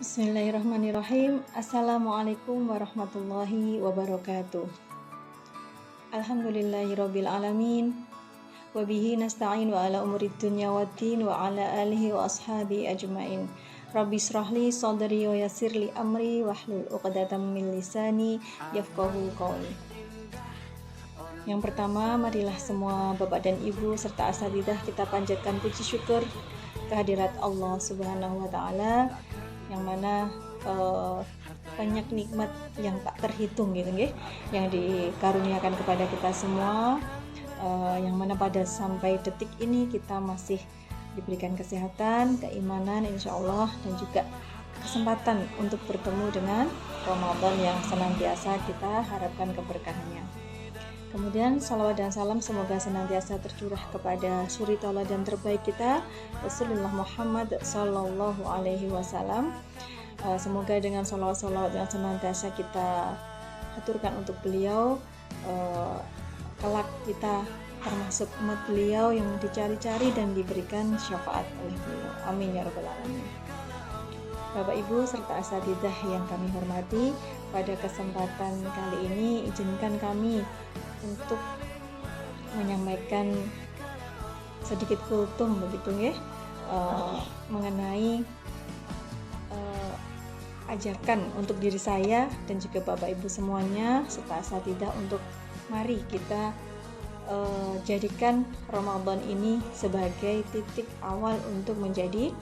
Bismillahirrahmanirrahim. Assalamualaikum warahmatullahi wabarakatuh. Alhamdulillahirabbil alamin. Wa bihi nasta'in wa ala umurid dunya waddin wa ala alihi wa ashabi ajmain. Rabbi shrahli sadri wa yassirli amri wahlul 'uqdatam min lisani yafqahu qawli. Yang pertama, marilah semua Bapak dan Ibu serta asatidzah kita panjatkan puji syukur kehadirat Allah Subhanahu wa taala yang mana banyak nikmat yang tak terhitung gitu nggih yang dikaruniakan kepada kita semua, yang mana pada sampai detik ini kita masih diberikan kesehatan, keimanan insyaallah, dan juga kesempatan untuk bertemu dengan Ramadan yang senantiasa kita harapkan keberkahannya. Kemudian salawat dan salam semoga senantiasa tercurah kepada suri tauladan terbaik kita, Rasulullah Muhammad sallallahu alaihi wasallam. Semoga dengan salawat-salawat yang senantiasa kita aturkan untuk beliau, kelak kita termasuk umat beliau yang dicari-cari dan diberikan syafaat oleh beliau. Amin ya rabbal alamin. Bapak Ibu serta asatidzah yang kami hormati, pada kesempatan kali ini izinkan kami untuk menyampaikan sedikit kultum begitu ya, mengenai ajakan untuk diri saya dan juga Bapak Ibu semuanya serta asatidzah untuk mari kita jadikan Ramadan ini sebagai titik awal untuk menjadi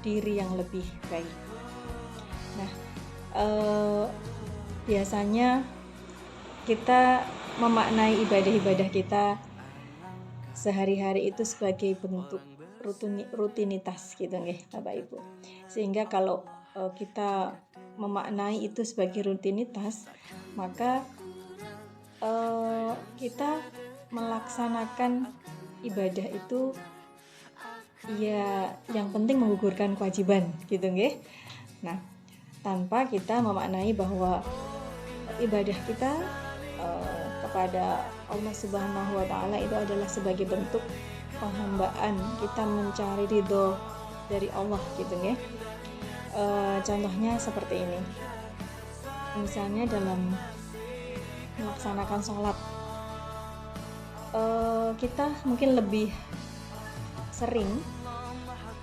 diri yang lebih baik. Nah, biasanya kita memaknai ibadah-ibadah kita sehari-hari itu sebagai bentuk rutinitas gitu nggih Bapak Ibu. Sehingga kalau kita memaknai itu sebagai rutinitas, maka kita melaksanakan ibadah itu ya yang penting menggugurkan kewajiban gitu nggih. Nah, tanpa kita memaknai bahwa ibadah kita kepada Allah Subhanahu wa taala itu adalah sebagai bentuk penghambaan kita mencari ridho dari Allah gitu ya. Contohnya seperti ini. Misalnya dalam melaksanakan sholat, kita mungkin lebih sering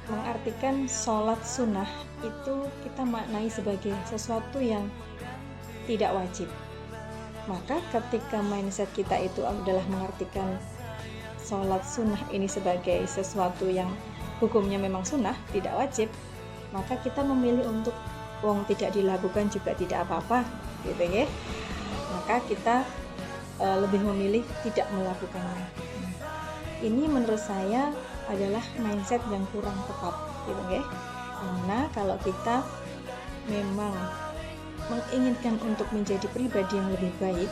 mengartikan sholat sunnah itu kita maknai sebagai sesuatu yang tidak wajib. Maka ketika mindset kita itu adalah mengartikan sholat sunnah ini sebagai sesuatu yang hukumnya memang sunnah, tidak wajib, maka kita memilih untuk tidak dilakukan juga tidak apa-apa gitu ya. Maka kita lebih memilih tidak melakukannya. Ini menurut saya adalah mindset yang kurang tepat gitu ya. Karena kalau kita memang menginginkan untuk menjadi pribadi yang lebih baik,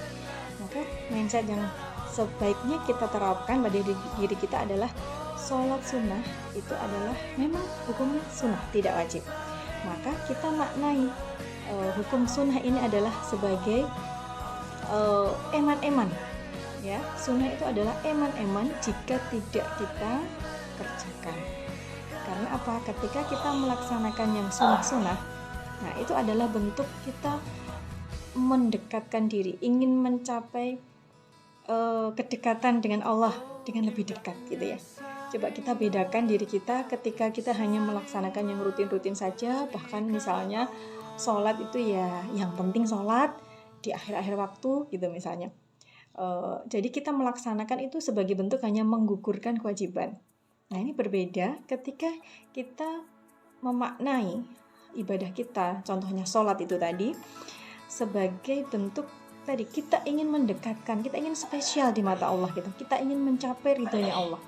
maka mindset yang sebaiknya kita terapkan pada diri kita adalah sholat sunnah itu adalah memang hukumnya sunnah, tidak wajib. Maka kita maknai hukum sunnah ini adalah sebagai eman-eman ya. Sunnah itu adalah eman-eman jika tidak kita kerjakan. Karena apa? Ketika kita melaksanakan yang sunnah-sunnah, nah itu adalah bentuk kita mendekatkan diri, ingin mencapai kedekatan dengan Allah dengan lebih dekat gitu ya. Coba kita bedakan diri kita ketika kita hanya melaksanakan yang rutin-rutin saja, bahkan misalnya sholat itu ya yang penting sholat di akhir-akhir waktu gitu misalnya. Jadi kita melaksanakan itu sebagai bentuk hanya menggugurkan kewajiban. Nah ini berbeda ketika kita memaknai ibadah kita, contohnya sholat itu tadi, sebagai bentuk tadi kita ingin mendekatkan, kita ingin spesial di mata Allah gitu, kita ingin mencapai ridhonya Allah.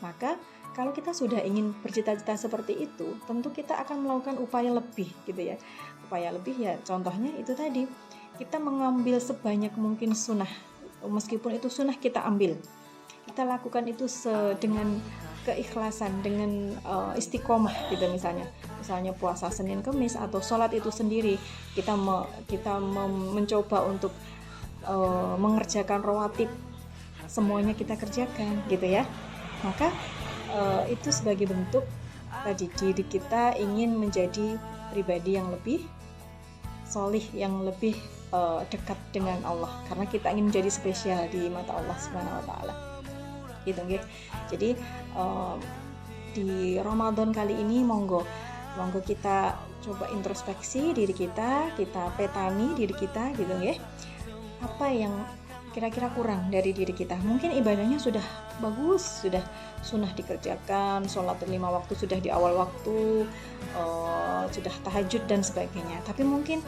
Maka kalau kita sudah ingin bercita-cita seperti itu, tentu kita akan melakukan upaya lebih gitu ya. Upaya lebih ya contohnya itu tadi, kita mengambil sebanyak mungkin sunnah, meskipun itu sunnah kita ambil, kita lakukan itu dengan keikhlasan, dengan istiqomah gitu misalnya puasa Senin Kemis atau sholat itu sendiri kita mencoba untuk mengerjakan rawatib, semuanya kita kerjakan gitu ya. Maka itu sebagai bentuk tadi diri kita ingin menjadi pribadi yang lebih solih, yang lebih dekat dengan Allah, karena kita ingin menjadi spesial di mata Allah Subhanahu wa taala. Gitu nggih. Jadi di Ramadan kali ini monggo kita coba introspeksi diri kita petani diri kita gitu nggih. Apa yang kira-kira kurang dari diri kita? Mungkin ibadahnya sudah bagus, sudah sunnah dikerjakan, sholat 5 waktu sudah di awal waktu, sudah tahajud dan sebagainya. Tapi mungkin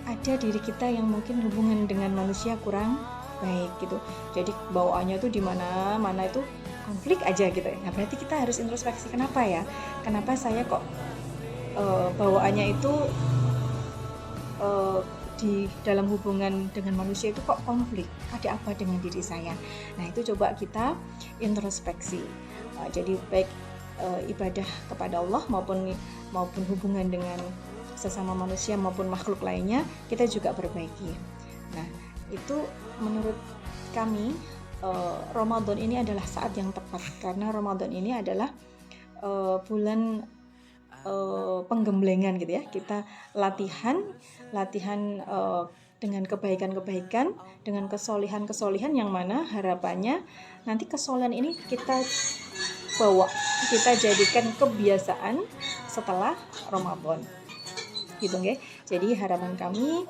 ada diri kita yang mungkin hubungan dengan manusia kurang baik gitu. Jadi bawaannya tuh di mana itu konflik aja gitu. Nah, berarti kita harus introspeksi, kenapa ya? Kenapa saya kok bawaannya itu di dalam hubungan dengan manusia itu kok konflik? Ada apa dengan diri saya? Nah, itu coba kita introspeksi. Jadi baik ibadah kepada Allah maupun hubungan dengan sesama manusia maupun makhluk lainnya, kita juga perbaiki. Nah, itu menurut kami Ramadan ini adalah saat yang tepat, karena Ramadan ini adalah bulan penggemblengan gitu ya. Kita latihan dengan kebaikan-kebaikan, dengan kesolihan yang mana harapannya nanti kesolihan ini kita jadikan kebiasaan setelah Ramadan. Gitu nggih. Jadi harapan kami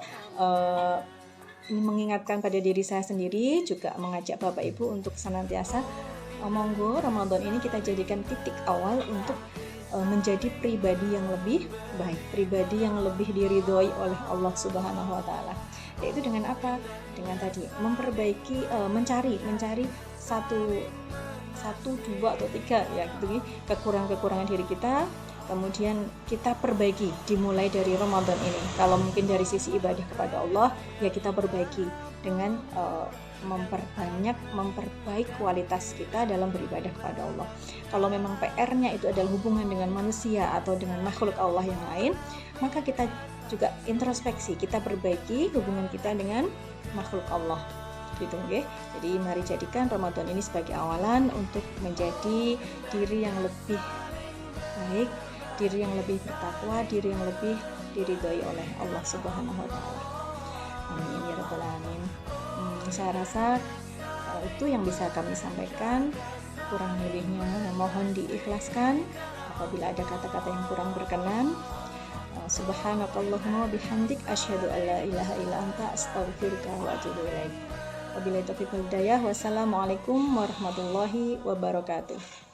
ini mengingatkan pada diri saya sendiri, juga mengajak Bapak Ibu untuk senantiasa monggo Ramadan ini kita jadikan titik awal untuk menjadi pribadi yang lebih baik, pribadi yang lebih diridhoi oleh Allah Subhanahu wa taala. Yaitu dengan apa? Dengan tadi memperbaiki, mencari satu, dua atau tiga ya gitu, kekurangan diri kita. Kemudian kita perbaiki dimulai dari Ramadan ini. Kalau mungkin dari sisi ibadah kepada Allah, ya kita perbaiki dengan memperbaik kualitas kita dalam beribadah kepada Allah. Kalau memang PR-nya itu adalah hubungan dengan manusia atau dengan makhluk Allah yang lain, maka kita juga introspeksi, kita perbaiki hubungan kita dengan makhluk Allah. Gitu nggih. Jadi mari jadikan Ramadan ini sebagai awalan untuk menjadi diri yang lebih baik, diri yang lebih bertakwa, diri yang lebih diridhoi oleh Allah Subhanahu wa taala. Amin ya rabbal alamin. Saya rasa itu yang bisa kami sampaikan. Kurang lebihnya mohon diikhlaskan apabila ada kata-kata yang kurang berkenan. Subhanakallahumma bihamdik asyhadu an la ilaha illa anta astaghfiruka wa atubu ilaik. Wabillahi taufiq wal hidayah. Wassalamualaikum warahmatullahi wabarakatuh.